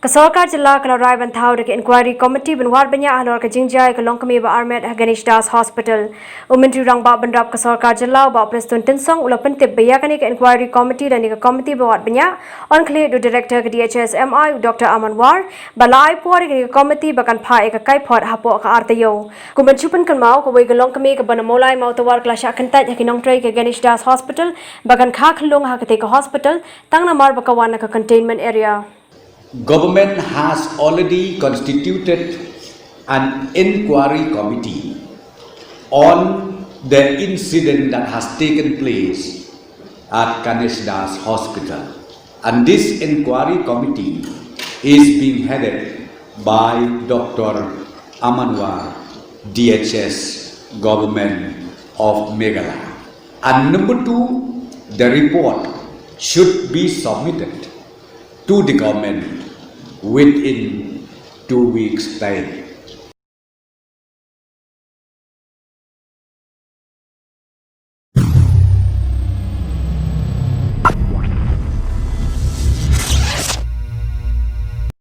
Sorkar Jilla Kalarai ban Thaw de Enquiry Committee ban war banya Halor ke Jingjia ke longkami ba Armed Ganesh Hospital. Umentri rang ba bandap ke Sorkar Jilla ba Preston Tinsong ulapan tip bayakani ke Enquiry Committee dan ke committee ba war banya on clear do director ke DHS MI Dr. Amanwar balai por ke committee bakan pha ke kai phot hapo ka artayo. Kuman chupan kan mau ko ke longkami ke ban molai mau tawar klasha kan taj ke nong trai ke Ganesh Hospital bakan kha khlung ha ke hospital tangna mar ba kawana ka containment area. Government has already constituted an inquiry committee on the incident that has taken place at Ganesh Hospital. And this inquiry committee is being headed by Dr. Amanwar, DHS Government of Meghalaya. And number two, the report should be submitted to the government within 2 weeks' time.